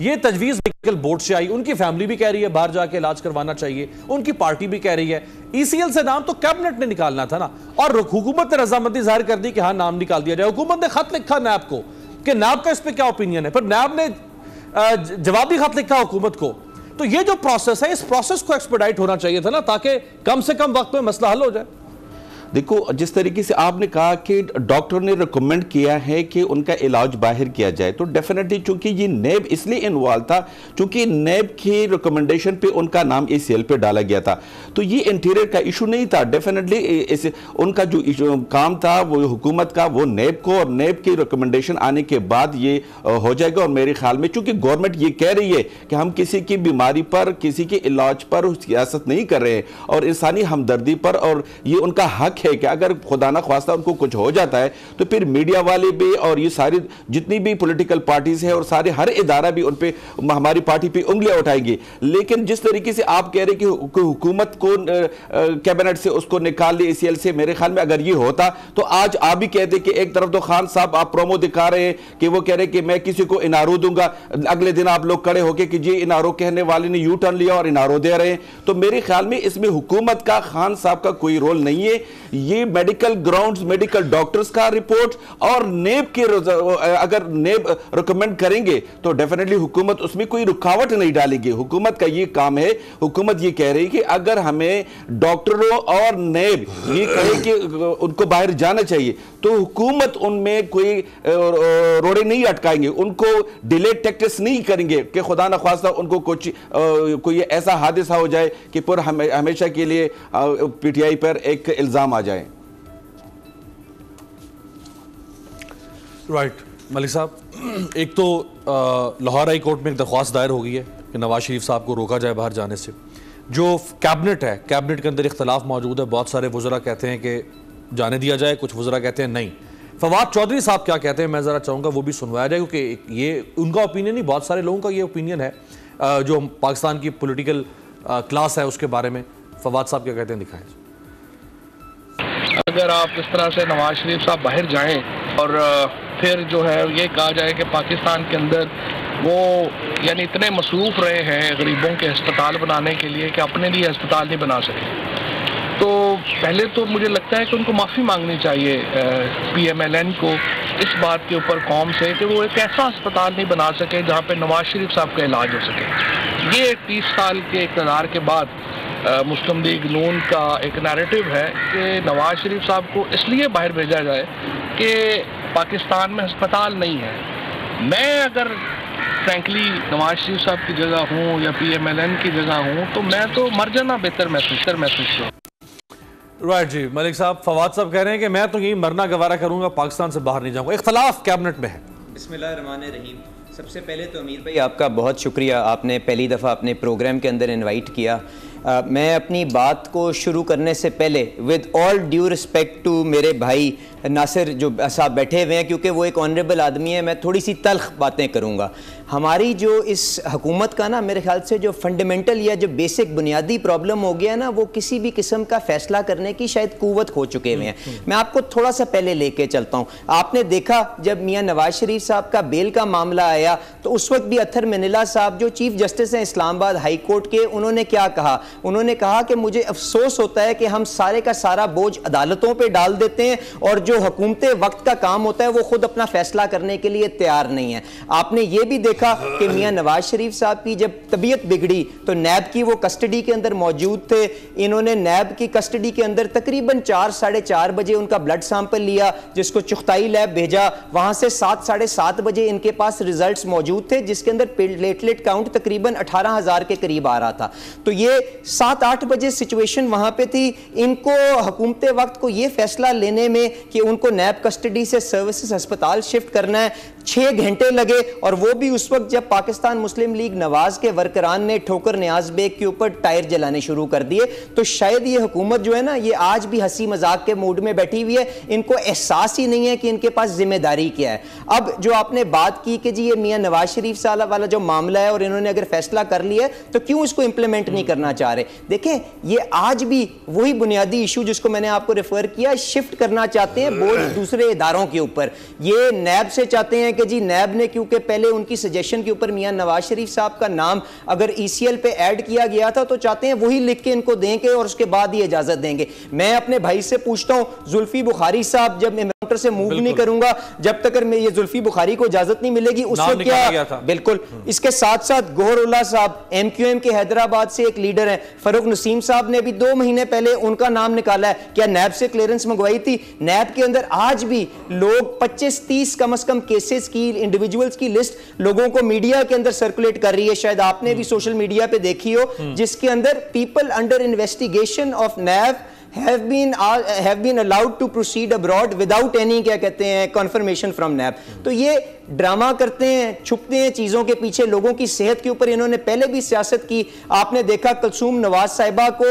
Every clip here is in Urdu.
یہ تجویز میڈیکل بورڈ سے آئی, ان کی فیملی بھی کہہ رہی ہے باہر جا کے علاج کروانا چاہیے, ان کی پارٹی بھی کہہ رہی ہے. ECL سے نام تو کیبنٹ نے نکالنا تھا نا, اور حکومت نے رضامندی ظاہر کر دی کہ ہاں نام نکال دیا جائے. حکومت نے خط لکھا نیب کو کہ نیب کا اس پہ کیا اوپینین ہے, پھر نیب نے جوابی خط لکھا حکومت کو. تو یہ جو پروسیس ہے, اس پروسیس کو ایکسپیڈائٹ ہونا چاہیے تھا نا, تاکہ کم سے کم وقت میں مسئلہ حل ہو جائے. دیکھو جس طریقے سے آپ نے کہا کہ ڈاکٹر نے ریکمنڈ کیا ہے کہ ان کا علاج باہر کیا جائے, تو ڈیفینیٹلی چونکہ یہ نیب اس لیے انوالو تھا چونکہ نیب کی ریکمنڈیشن پہ ان کا نام ACL پہ ڈالا گیا تھا, تو یہ انٹیریئر کا ایشو نہیں تھا. ڈیفینیٹلی ان کا جو کام تھا وہ حکومت کا, وہ نیب کو, اور نیب کی ریکمنڈیشن آنے کے بعد یہ ہو جائے گا. اور میرے خیال میں چونکہ گورنمنٹ یہ کہہ رہی ہے کہ ہم کسی کی بیماری پر, کسی کے علاج پر سیاست نہیں کر رہے ہیں, اور انسانی ہمدردی پر, اور یہ ان کا حق ہے کہ اگر خدا نہ خواستہ ان کو کچھ ہو جاتا ہے تو پھر میڈیا والے بھی اور یہ ساری جتنی بھی پولیٹیکل پارٹیز ہیں اور سارے ہر ادارہ بھی ان پہ, ہماری پارٹی پہ انگلیاں اٹھائیں گے. لیکن جس طریقے سے آپ کہہ رہے کہ حکومت کو کیبنٹ سے اس کو نکال لے ACL سے, میرے خیال میں اگر یہ ہوتا تو آج آپ بھی کہتے کہ ایک طرف تو خان صاحب آپ پرومو دکھا رہے ہیں کہ وہ کہہ رہے کہ میں کسی کو انارو دوں گا, اگلے دن آپ لوگ کڑے ہو کے کہ جی انارو کہنے والے نے یو ٹرن لیا اور انارو دے رہے ہیں. تو میرے خیال میں اس میں حکومت کا, خان صاحب کا کوئی رول نہیں ہے. یہ میڈیکل گراؤنڈز, میڈیکل ڈاکٹرز کا رپورٹ اور نیب کے, اگر نیب ریکمنڈ کریں گے تو ڈیفینیٹلی حکومت اس میں کوئی رکاوٹ نہیں ڈالے گی. حکومت کا یہ کام ہے, حکومت یہ کہہ رہی کہ اگر ہمیں ڈاکٹروں اور نیب یہ کہے کہ ان کو باہر جانا چاہیے تو حکومت ان میں کوئی روڑے نہیں اٹکائیں گے, ان کو ڈیلے ٹیکٹس نہیں کریں گے کہ خدا نہ خواستہ ان کو کوئی ایسا حادثہ ہو جائے کہ پھر ہمیشہ کے لیے PTI پر ایک الزام آ جائے. رائٹ ملک صاحب, ایک تو لاہور ہائی کورٹ میں ایک درخواست دائر ہو گئی ہے کہ نواز شریف صاحب کو روکا جائے باہر جانے سے. جو کیبنٹ ہے, کیبنٹ کے اندر اختلاف موجود ہے, بہت سارے وزراء کہتے ہیں کہ جانے دیا جائے, کچھ وزراء کہتے ہیں نہیں. فواد چودھری صاحب کیا کہتے ہیں, میں ذرا چاہوں گا وہ بھی سنوایا جائے, کیونکہ یہ ان کا اوپینین نہیں, بہت سارے لوگوں کا یہ اوپینین ہے جو پاکستان کی پولیٹیکل کلاس ہے اس کے بارے میں. فواد صاحب کیا کہتے ہیں, دکھائیں. اگر آپ اس طرح سے نواز شریف صاحب باہر جائیں اور پھر جو ہے یہ کہا جائے کہ پاکستان کے اندر وہ یعنی اتنے مصروف رہے ہیں غریبوں کے ہسپتال بنانے کے لیے کہ اپنے لیے ہسپتال نہیں بنا سکے, تو پہلے تو مجھے لگتا ہے کہ ان کو معافی مانگنی چاہیے PMLN کو اس بات کے اوپر قوم سے کہ وہ ایک ایسا ہسپتال نہیں بنا سکے جہاں پہ نواز شریف صاحب کا علاج ہو سکے. یہ 30 سال کے اقتدار کے بعد مسلم لیگ نون کا ایک نیریٹو ہے کہ نواز شریف صاحب کو اس لیے باہر بھیجا جائے کہ پاکستان میں ہسپتال نہیں ہے. میں اگر فرینکلی نواز شریف صاحب کی جگہ ہوں یا PMLN کی جگہ ہوں تو میں تو مر جانا بہتر محسوس کروں. رائٹ جی ملک صاحب, فواد صاحب کہہ رہے ہیں کہ میں تو یہی مرنا گوارا کروں گا, پاکستان سے باہر نہیں جاؤں گا. اختلاف کیبنٹ میں ہے. بسم اللہ الرحمن الرحیم. سب سے پہلے تو امیر بھائی آپ کا بہت شکریہ, آپ نے پہلی دفعہ اپنے پروگرام کے اندر انوائٹ کیا. میں اپنی بات کو شروع کرنے سے پہلے with all due respect to میرے بھائی ناصر جو صاحب بیٹھے ہوئے ہیں, کیونکہ وہ ایک آنریبل آدمی ہے, میں تھوڑی سی تلخ باتیں کروں گا. ہماری جو اس حکومت کا نا میرے خیال سے جو فنڈامنٹل یا جو بیسک بنیادی پرابلم ہو گیا نا, وہ کسی بھی قسم کا فیصلہ کرنے کی شاید قوت کھو چکے ہوئے ہیں. میں آپ کو تھوڑا سا پہلے لے کے چلتا ہوں. آپ نے دیکھا جب میاں نواز شریف صاحب کا بیل کا معاملہ آیا تو اس وقت بھی اتھر منیلا صاحب جو چیف جسٹس ہیں اسلام آباد ہائی کورٹ کے, انہوں نے کیا کہا, انہوں نے کہا کہ مجھے افسوس ہوتا ہے کہ ہم سارے کا سارا بوجھ عدالتوں پہ ڈال دیتے ہیں اور جو حکومت وقت کا کام ہوتا ہے وہ خود اپنا فیصلہ کرنے کے لیے تیار نہیں ہے. آپ نے یہ بھی دیکھا کہ میاں نواز شریف صاحب کی جب طبیعت بگڑی تو نیب کی وہ کسٹڈی کے اندر موجود تھے, انہوں نے نیب کی کسٹڈی کے اندر تقریباً 4-4:30 بجے ان کا بلڈ سیمپل لیا, جس کو چغتائی لیب بھیجا, وہاں سے 7-7:30 بجے ان کے پاس ریزلٹس موجود تھے جس کے اندر پلیٹلیٹ کاؤنٹ تقریباً 18,000 کے قریب آ رہا تھا. تو یہ 7-8 بجے سچویشن وہاں پہ تھی. ان کو حکومت وقت کو یہ فیصلہ لینے میں کہ ان کو نیب کسٹڈی سے سروسز ہسپتال شفٹ کرنا ہے 6 گھنٹے لگے, اور وہ بھی اس وقت جب پاکستان مسلم لیگ نواز کے ورکران نے ٹھوکر نیاز بیگ کے اوپر ٹائر جلانے شروع کر دیے. تو شاید یہ حکومت جو ہے نا یہ آج بھی ہنسی مذاق کے موڈ میں بیٹھی ہوئی ہے, ان کو احساس ہی نہیں ہے کہ ان کے پاس ذمہ داری کیا ہے. اب جو آپ نے بات کی کہ جی یہ میاں نواز شریف صاحب والا جو معاملہ ہے اور انہوں نے اگر فیصلہ کر لیا ہے تو کیوں اس کو امپلیمنٹ نہیں کرنا چاہ رہے. دیکھیں یہ آج بھی وہی بنیادی ایشو جس کو میں نے آپ کو ریفر کیا, شفٹ کرنا چاہتے ہیں بوجھ دوسرے اداروں کے اوپر. یہ نیب سے چاہتے ہیں کہ جی نیب نے کیونکہ پہلے ان کی انویسٹیگیشن کے اوپر میاں نواز شریف صاحب کا نام اگر ECL پہ ایڈ کیا گیا تھا تو چاہتے ہیں وہی لکھ کے ان کو دیں گے اور اس کے بعد ہی اجازت دیں گے. میں اپنے بھائی سے پوچھتا ہوں, زلفی بخاری صاحب جب میں سے موو نہیں کروں گا جب تک یہ زلفی بخاری کو اجازت نہیں ملے گی, اس سے کیا بالکل. اس کے ساتھ ساتھ گوہر اللہ صاحب MQM کے حیدرآباد سے ایک لیڈر ہیں, فاروق نسیم صاحب نے بھی 2 مہینے پہلے ان کا نام نکالا ہے. کیا نیب سے کلیئرنس منگوائی تھی؟ نیب کے اندر آج بھی لوگ 25-30 کم از کم کیسز کی, انڈیویجولز کی لسٹ لوگوں کو میڈیا کے اندر سرکولیٹ کر رہی ہے, شاید آپ نے بھی سوشل میڈیا پہ دیکھی ہو, جس کے اندر people under investigation of NAB have been allowed to proceed abroad without any کیا کہتے ہیں confirmation from NAB. تو یہ ڈرامہ کرتے ہیں, چھپتے ہیں چیزوں کے پیچھے. لوگوں کی صحت کے اوپر انہوں نے پہلے بھی سیاست کی. آپ نے دیکھا کلثوم نواز صاحبہ کو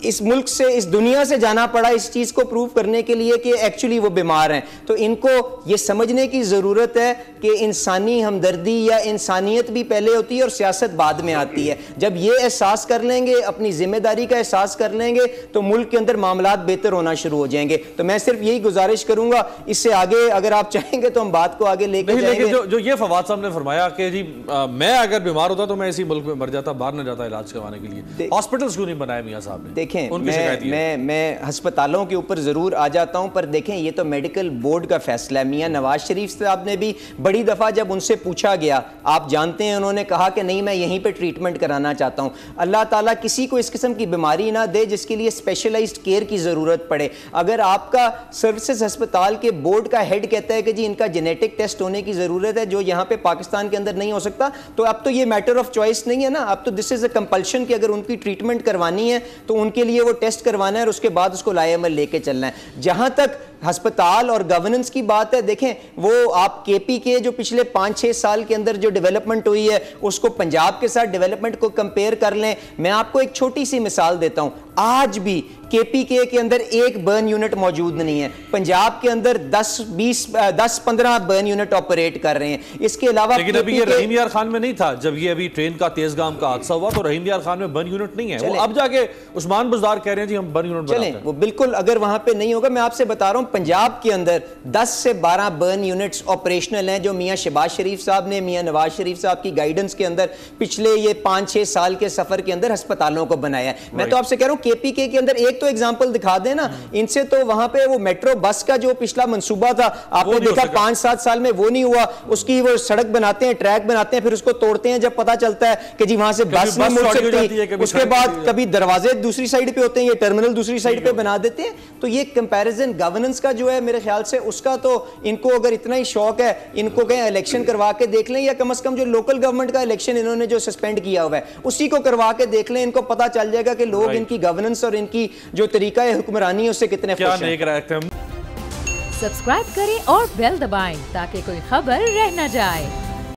اس ملک سے, اس دنیا سے جانا پڑا اس چیز کو پروف کرنے کے لیے کہ ایکچولی وہ بیمار ہیں. تو ان کو یہ سمجھنے کی ضرورت ہے کہ انسانی ہمدردی یا انسانیت بھی پہلے ہوتی ہے اور سیاست بعد میں آتی ہے. جب یہ احساس کر لیں گے, اپنی ذمہ داری کا احساس کر لیں گے, تو ملک کے اندر معاملات بہتر ہونا شروع ہو جائیں گے. تو میں صرف یہی گزارش کروں گا, اس سے آگے اگر آپ چاہیں گے تو ہم بات کو آگے لے کے جائیں گے. جو یہ فواد صاحب نے فرمایا کہ جی میں اگر بیمار ہوتا تو میں اسی ملک میں مر جاتا, باہر نہ جاتا علاج کروانے کے لیے. ہاسپٹلز کیوں نہیں بنائے میاں صاحب نے؟ دیکھیں میں ہسپتالوں کے اوپر ضرور آ جاتا ہوں, پر دیکھیں یہ تو میڈیکل بورڈ کا فیصلہ ہے. میاں نواز شریف صاحب نے بھی بڑی دفعہ جب ان سے پوچھا گیا, آپ جانتے ہیں انہوں نے کہا کہ نہیں میں یہیں پہ ٹریٹمنٹ کرانا چاہتا ہوں. اللہ تعالیٰ کسی کو اس قسم کی بیماری نہ دے جس کے لیے اسپیشلائزڈ کیئر کی ضرورت پڑے. اگر آپ کا سروسز ہسپتال کے بورڈ کا ہیڈ کہتا ہے کہ جی ان کا جینیٹک ٹیسٹ ہونے کی ضرورت ہے جو یہاں پہ پاکستان کے اندر نہیں ہو سکتا, تو اب تو یہ میٹر آف چوائس نہیں ہے نا, اب تو دس از اے کمپلشن کہ اگر ان کی ٹریٹمنٹ کروانی ہے تو ان کے لیے وہ ٹیسٹ کروانا ہے اور اس کے بعد اس کو لائے عمل لے کے چلنا ہے. جہاں تک ہسپتال اور گورننس کی بات ہے, دیکھیں وہ آپ KPK جو پچھلے 5-6 سال کے اندر جو ڈیولپمنٹ ہوئی ہے اس کو پنجاب کے ساتھ ڈیولپمنٹ کو کمپیئر کر لیں. میں آپ کو ایک چھوٹی سی مثال دیتا ہوں, آج بھی KPK کے اندر ایک برن یونٹ موجود نہیں ہے. پنجاب کے اندر 10-15 برن یونٹ آپریٹ کر رہے ہیں. اس کے علاوہ لیکن ابھی یہ رحیم یار خان میں نہیں تھا جب یہ ابھی ٹرین کا تیزگام کا حادثہ ہوا, تو رحیم یار خان میں برن یونٹ نہیں ہے. وہ اب جا کے عثمان بزدار کہہ رہے ہیں جی ہم برن یونٹ بناتے ہیں. وہ بالکل اگر وہاں پہ نہیں ہوگا, میں آپ سے بتا رہا ہوں پنجاب کے اندر 10 سے 12 برن یونٹس آپریشنل ہیں جو میاں شہباز شریف صاحب نے میاں نواز شریف صاحب کی گائیڈنس کے اندر پچھلے یہ 5-6 سال کے سفر کے اندر ہسپتالوں کو بنایا ہے. میں تو آپ سے کہہ رہا ہوں KPK کے اندر ایک تو ایگزامپل دکھا دیں نا ان سے, تو وہاں پہ وہ میٹرو بس کا جو پچھلا منصوبہ تھا آپ نے دیکھا 5-7 سال میں وہ نہیں ہوا. اس کی وہ سڑک بناتے ہیں, ٹریک بناتے ہیں, پھر اس کو توڑتے ہیں جب پتا چلتا ہے کہ جی وہاں سے بس نہیں مڑ سکتی. اس کے بعد کبھی دروازے دوسری سائڈ پہ ہوتے ہیں, یہ ٹرمینل دوسری سائڈ پہ بنا دیتے ہیں. تو یہ کمپیریزن گورننس کا جو ہے میرے خیال سے اس کا تو ان کو اگر اتنا ہی شوق ہے ان کو کہیں الیکشن کروا کے دیکھ لیں, یا کم از کم جو لوکل گورنمنٹ کا الیکشن انہوں نے جو سسپینڈ کیا ہوا ہے اسی کو کروا کے دیکھ لیں. ان کو پتا چل جائے گا کہ لوگ ان کی گورننس اور ان کی جو طریقہ حکمرانی ہے اس سے کتنے خوش ہیں. سبسکرائب کریں اور بیل دبائیں تاکہ کوئی خبر رہ نہ جائے.